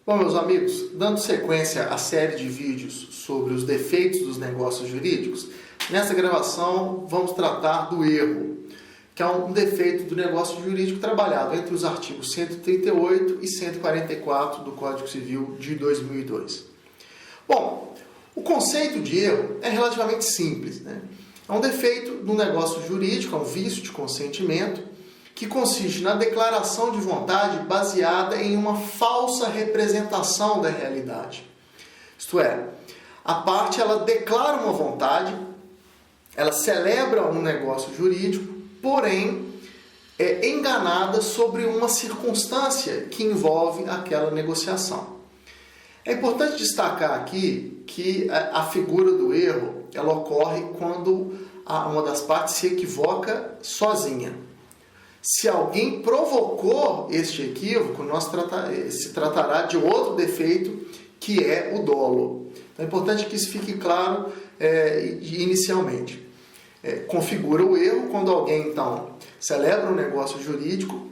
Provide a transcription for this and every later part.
Bom, meus amigos, dando sequência à série de vídeos sobre os defeitos dos negócios jurídicos, nessa gravação vamos tratar do erro, que é um defeito do negócio jurídico trabalhado entre os artigos 138 e 144 do Código Civil de 2002. Bom, o conceito de erro é relativamente simples, né? É um defeito do negócio jurídico, é um vício de consentimento, que consiste na declaração de vontade baseada em uma falsa representação da realidade. Isto é, a parte ela declara uma vontade, ela celebra um negócio jurídico, porém é enganada sobre uma circunstância que envolve aquela negociação. É importante destacar aqui que a figura do erro ela ocorre quando uma das partes se equivoca sozinha. Se alguém provocou este equívoco, se tratará de outro defeito, que é o dolo. Então é importante que isso fique claro inicialmente. Configura o erro quando alguém, então, celebra um negócio jurídico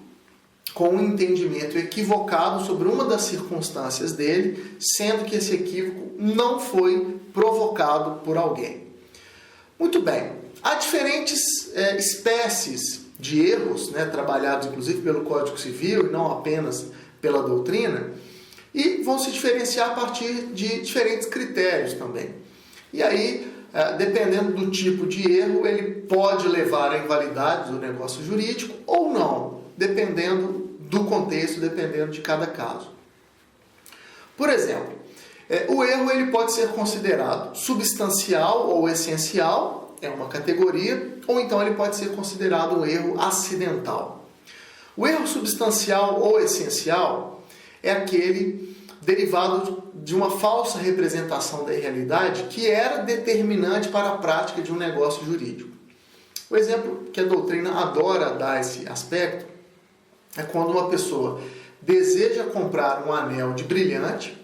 com um entendimento equivocado sobre uma das circunstâncias dele, sendo que esse equívoco não foi provocado por alguém. Muito bem, há diferentes espécies de erros, trabalhados inclusive pelo Código Civil e não apenas pela doutrina, e vão se diferenciar a partir de diferentes critérios também. E aí, dependendo do tipo de erro, ele pode levar à invalidade do negócio jurídico ou não, dependendo do contexto, dependendo de cada caso. Por exemplo, o erro ele pode ser considerado substancial ou essencial, é uma categoria, ou então ele pode ser considerado um erro acidental. O erro substancial ou essencial é aquele derivado de uma falsa representação da realidade que era determinante para a prática de um negócio jurídico. O exemplo que a doutrina adora dar esse aspecto é quando uma pessoa deseja comprar um anel de brilhante,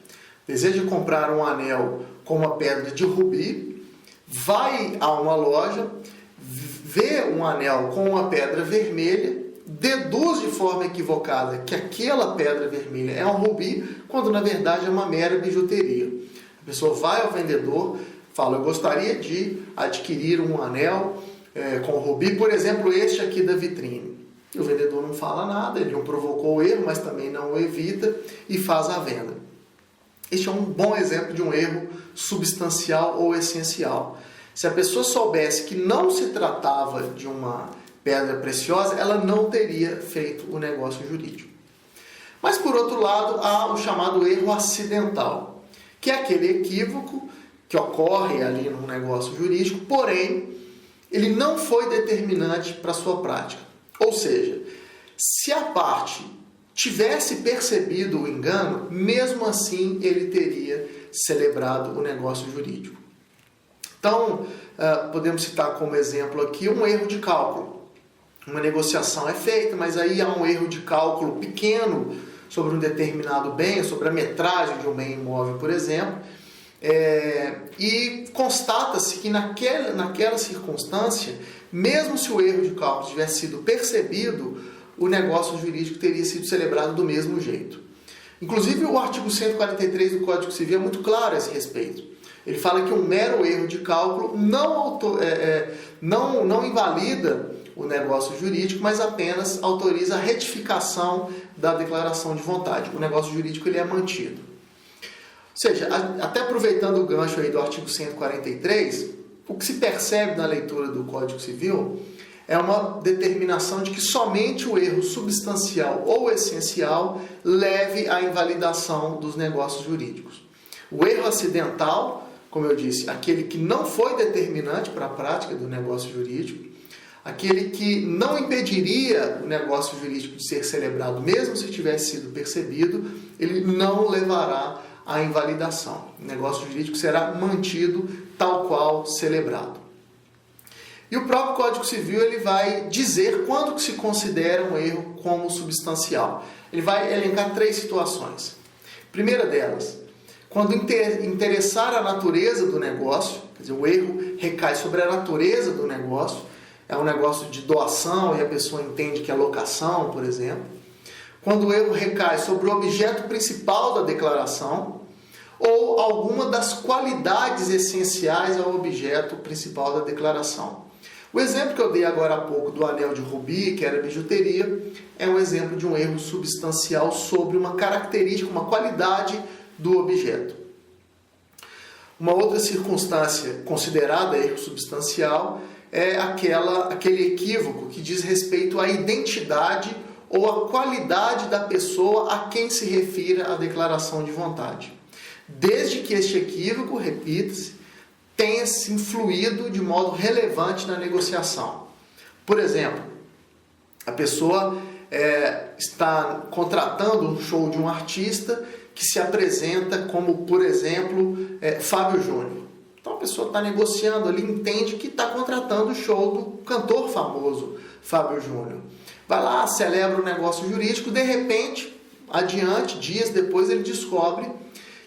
deseja comprar um anel com uma pedra de rubi, vai a uma loja, vê um anel com uma pedra vermelha, deduz de forma equivocada que aquela pedra vermelha é um rubi, quando na verdade é uma mera bijuteria. A pessoa vai ao vendedor, fala: eu gostaria de adquirir um anel com rubi, por exemplo, este aqui da vitrine. E o vendedor não fala nada, ele não provocou o erro, mas também não o evita e faz a venda. Este é um bom exemplo de um erro substancial ou essencial. Se a pessoa soubesse que não se tratava de uma pedra preciosa, ela não teria feito o negócio jurídico. Mas, por outro lado, há o chamado erro acidental, que é aquele equívoco que ocorre ali no negócio jurídico, porém, ele não foi determinante para a sua prática. Ou seja, se a parte tivesse percebido o engano, mesmo assim ele teria celebrado o negócio jurídico. Então, podemos citar como exemplo aqui um erro de cálculo. Uma negociação é feita, mas aí há um erro de cálculo pequeno sobre um determinado bem, sobre a metragem de um bem imóvel, por exemplo, e constata-se que naquela circunstância, mesmo se o erro de cálculo tivesse sido percebido, o negócio jurídico teria sido celebrado do mesmo jeito. Inclusive, o artigo 143 do Código Civil é muito claro a esse respeito. Ele fala que um mero erro de cálculo não invalida o negócio jurídico, mas apenas autoriza a retificação da declaração de vontade. O negócio jurídico ele é mantido. Ou seja, até aproveitando o gancho aí do artigo 143, o que se percebe na leitura do Código Civil é uma determinação de que somente o erro substancial ou essencial leve à invalidação dos negócios jurídicos. O erro acidental, como eu disse, aquele que não foi determinante para a prática do negócio jurídico, aquele que não impediria o negócio jurídico de ser celebrado, mesmo se tivesse sido percebido, ele não levará à invalidação. O negócio jurídico será mantido tal qual celebrado. E o próprio Código Civil ele vai dizer quando que se considera um erro como substancial. Ele vai elencar 3 situações. Primeira delas, quando interessar a natureza do negócio, quer dizer, o erro recai sobre a natureza do negócio, é um negócio de doação e a pessoa entende que é locação, por exemplo. quando o erro recai sobre o objeto principal da declaração ou alguma das qualidades essenciais ao objeto principal da declaração. O exemplo que eu dei agora há pouco do anel de rubi, que era bijuteria, é um exemplo de um erro substancial sobre uma característica, uma qualidade do objeto. Uma outra circunstância considerada erro substancial é aquele equívoco que diz respeito à identidade ou à qualidade da pessoa a quem se refira a declaração de vontade. Desde que este equívoco, repita-se, tenha se influído de modo relevante na negociação. Por exemplo, a pessoa está contratando um show de um artista que se apresenta como, por exemplo, Fábio Júnior. Então a pessoa está negociando ali, entende que está contratando o show do cantor famoso Fábio Júnior. Vai lá, celebra o negócio jurídico, de repente, adiante, dias depois, ele descobre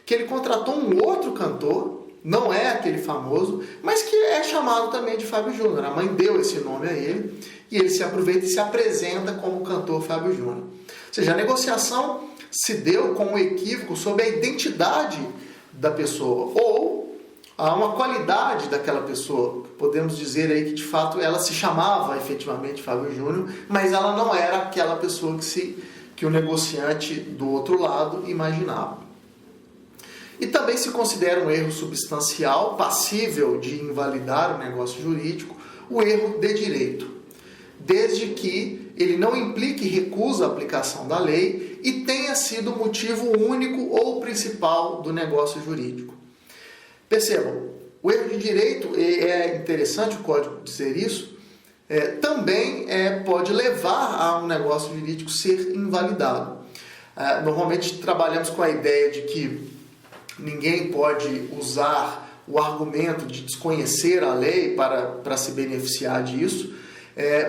que ele contratou um outro cantor, não é aquele famoso, mas que é chamado também de Fábio Júnior. A mãe deu esse nome a ele e ele se aproveita e se apresenta como cantor Fábio Júnior. Ou seja, a negociação se deu com um equívoco sobre a identidade da pessoa ou a uma qualidade daquela pessoa. Podemos dizer aí que de fato ela se chamava efetivamente Fábio Júnior, mas ela não era aquela pessoa que o negociante do outro lado imaginava. E também se considera um erro substancial, passível de invalidar o negócio jurídico, o erro de direito, desde que ele não implique recusa à aplicação da lei e tenha sido o motivo único ou principal do negócio jurídico. Percebam, o erro de direito, é interessante o código dizer isso, também pode levar a um negócio jurídico ser invalidado. Normalmente trabalhamos com a ideia de que ninguém pode usar o argumento de desconhecer a lei para se beneficiar disso,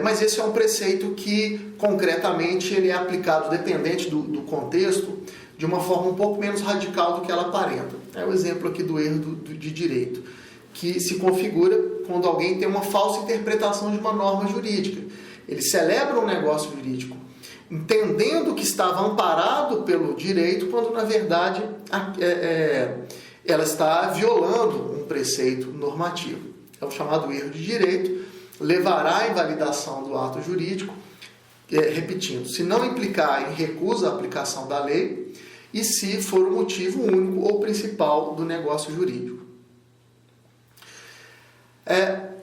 mas esse é um preceito que, concretamente, ele é aplicado, dependente do contexto, de uma forma um pouco menos radical do que ela aparenta. É o exemplo aqui do erro de direito, que se configura quando alguém tem uma falsa interpretação de uma norma jurídica. Ele celebra um negócio jurídico entendendo que estava amparado pelo direito, quando na verdade ela está violando um preceito normativo. É o chamado erro de direito, levará à invalidação do ato jurídico, repetindo, se não implicar em recusa à aplicação da lei e se for o motivo único ou principal do negócio jurídico.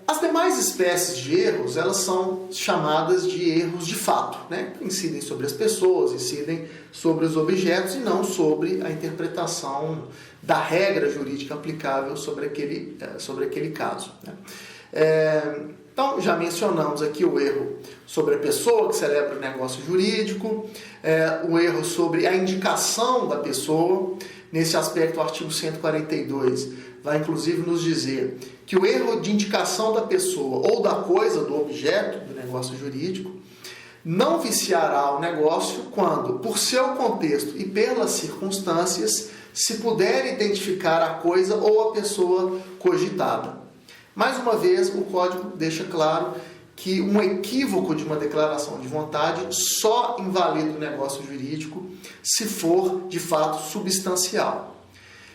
As demais espécies de erros, elas são chamadas de erros de fato, né? Que incidem sobre as pessoas, incidem sobre os objetos e não sobre a interpretação da regra jurídica aplicável sobre aquele caso, né? Então, já mencionamos aqui o erro sobre a pessoa que celebra o negócio jurídico, o erro sobre a indicação da pessoa. Nesse aspecto, o artigo 142 vai inclusive nos dizer que o erro de indicação da pessoa ou da coisa, do objeto do negócio jurídico, não viciará o negócio quando, por seu contexto e pelas circunstâncias, se puder identificar a coisa ou a pessoa cogitada. Mais uma vez, o Código deixa claro que um equívoco de uma declaração de vontade só invalida o negócio jurídico se for, de fato, substancial.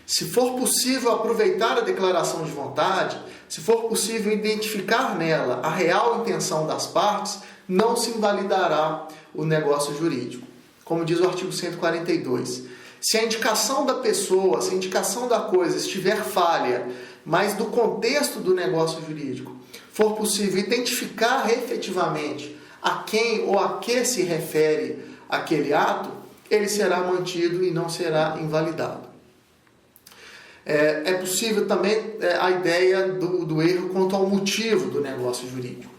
Se for possível aproveitar a declaração de vontade, se for possível identificar nela a real intenção das partes, não se invalidará o negócio jurídico. Como diz o artigo 142. Se a indicação da pessoa, se a indicação da coisa estiver falha, mas do contexto do negócio jurídico for possível identificar efetivamente a quem ou a que se refere aquele ato, ele será mantido e não será invalidado. É possível também a ideia do erro quanto ao motivo do negócio jurídico.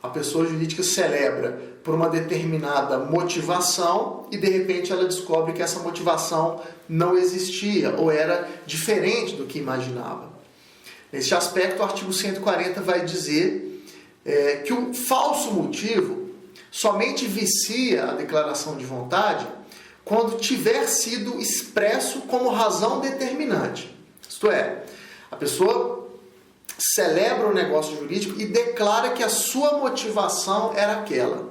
A pessoa jurídica celebra por uma determinada motivação e de repente ela descobre que essa motivação não existia ou era diferente do que imaginava. Neste aspecto, o artigo 140 vai dizer que o falso motivo somente vicia a declaração de vontade quando tiver sido expresso como razão determinante. Isto é, a pessoa celebra o negócio jurídico e declara que a sua motivação era aquela.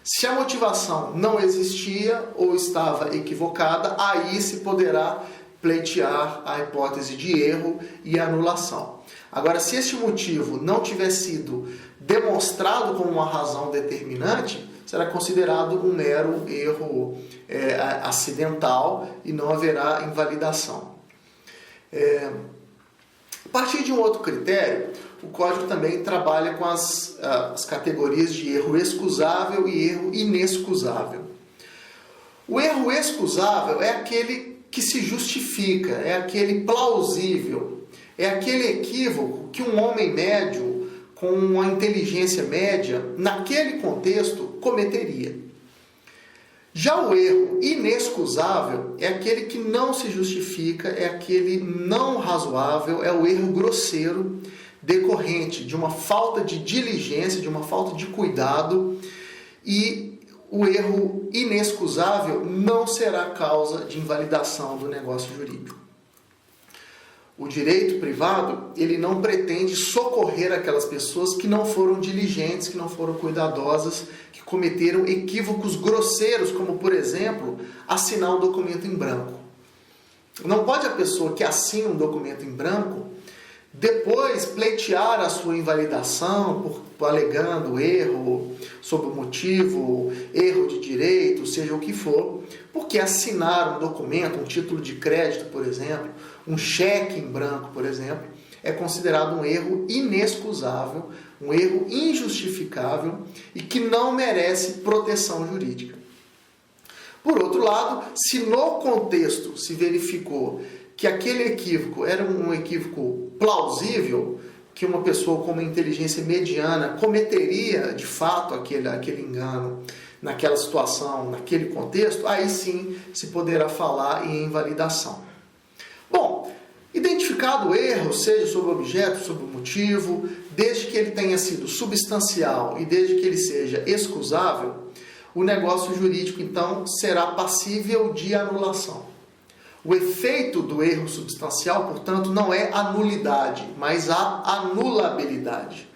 Se a motivação não existia ou estava equivocada, aí se poderá pleitear a hipótese de erro e anulação. Agora, se este motivo não tiver sido demonstrado como uma razão determinante, será considerado um mero erro acidental e não haverá invalidação. A partir de um outro critério, o Código também trabalha com as categorias de erro excusável e erro inexcusável. O erro excusável é aquele que se justifica, é aquele plausível, é aquele equívoco que um homem médio, com uma inteligência média, naquele contexto, cometeria. Já o erro inexcusável é aquele que não se justifica, é aquele não razoável, é o erro grosseiro, decorrente de uma falta de diligência, de uma falta de cuidado, e o erro inexcusável não será causa de invalidação do negócio jurídico. O direito privado, ele não pretende socorrer aquelas pessoas que não foram diligentes, que não foram cuidadosas, que cometeram equívocos grosseiros, como, por exemplo, assinar um documento em branco. Não pode a pessoa que assina um documento em branco depois pleitear a sua invalidação por alegando erro sob o motivo, erro de direito, seja o que for, porque assinar um documento, um título de crédito, por exemplo, um cheque em branco, por exemplo, é considerado um erro inexcusável, um erro injustificável e que não merece proteção jurídica. Por outro lado, se no contexto se verificou que aquele equívoco era um equívoco plausível, que uma pessoa com uma inteligência mediana cometeria de fato aquele engano naquela situação, naquele contexto, aí sim se poderá falar em invalidação. Bom, identificado o erro, seja sobre o objeto, sobre o motivo, desde que ele tenha sido substancial e desde que ele seja excusável, o negócio jurídico, então, será passível de anulação. O efeito do erro substancial, portanto, não é a nulidade, mas a anulabilidade.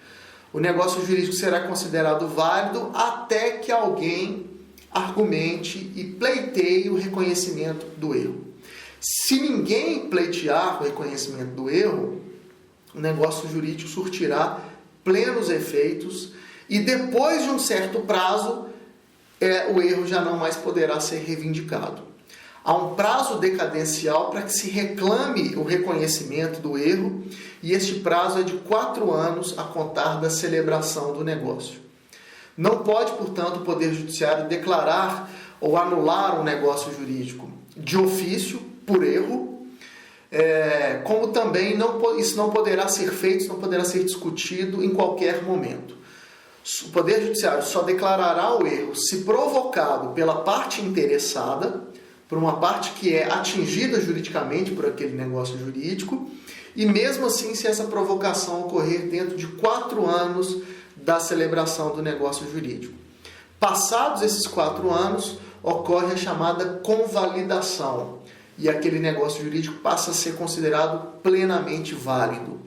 O negócio jurídico será considerado válido até que alguém argumente e pleiteie o reconhecimento do erro. Se ninguém pleitear o reconhecimento do erro, o negócio jurídico surtirá plenos efeitos e depois de um certo prazo, o erro já não mais poderá ser reivindicado. Há um prazo decadencial para que se reclame o reconhecimento do erro e este prazo é de 4 anos a contar da celebração do negócio. Não pode, portanto, o Poder Judiciário declarar ou anular um negócio jurídico de ofício, por erro, como também isso não poderá ser feito, isso não poderá ser discutido em qualquer momento. O Poder Judiciário só declarará o erro se provocado pela parte interessada, por uma parte que é atingida juridicamente por aquele negócio jurídico, e mesmo assim se essa provocação ocorrer dentro de 4 anos da celebração do negócio jurídico. Passados esses 4 anos, ocorre a chamada convalidação, e aquele negócio jurídico passa a ser considerado plenamente válido.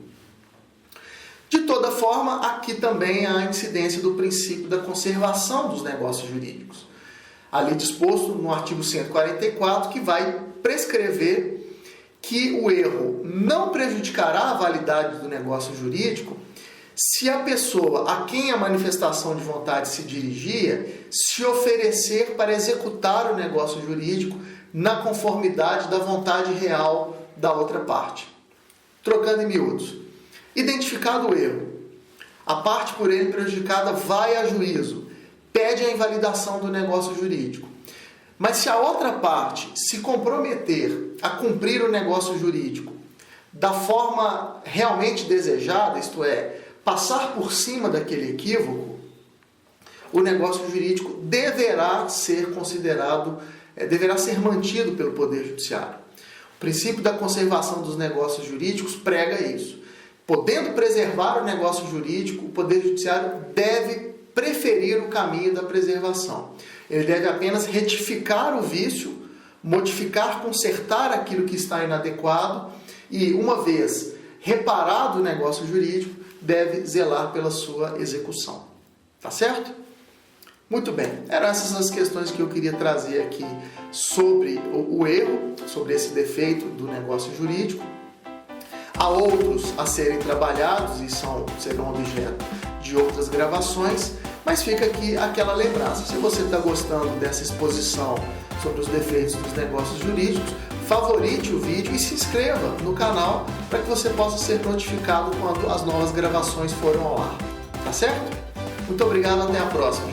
De toda forma, aqui também há a incidência do princípio da conservação dos negócios jurídicos. Ali disposto no artigo 144, que vai prescrever que o erro não prejudicará a validade do negócio jurídico se a pessoa a quem a manifestação de vontade se dirigia se oferecer para executar o negócio jurídico na conformidade da vontade real da outra parte. Trocando em miúdos. Identificado o erro, a parte por ele prejudicada vai a juízo, pede a invalidação do negócio jurídico. Mas se a outra parte se comprometer a cumprir o negócio jurídico da forma realmente desejada, isto é, passar por cima daquele equívoco, o negócio jurídico deverá ser considerado, deverá ser mantido pelo Poder Judiciário. O princípio da conservação dos negócios jurídicos prega isso. Podendo preservar o negócio jurídico, o Poder Judiciário deve preferir o caminho da preservação. Ele deve apenas retificar o vício, modificar, consertar aquilo que está inadequado e, uma vez reparado o negócio jurídico, deve zelar pela sua execução. Tá certo? Muito bem, eram essas as questões que eu queria trazer aqui sobre o erro, sobre esse defeito do negócio jurídico. Há outros a serem trabalhados e serão objeto de outras gravações, mas fica aqui aquela lembrança. Se você está gostando dessa exposição sobre os defeitos dos negócios jurídicos, favorite o vídeo e se inscreva no canal para que você possa ser notificado quando as novas gravações forem ao ar. Tá certo? Muito obrigado, até a próxima.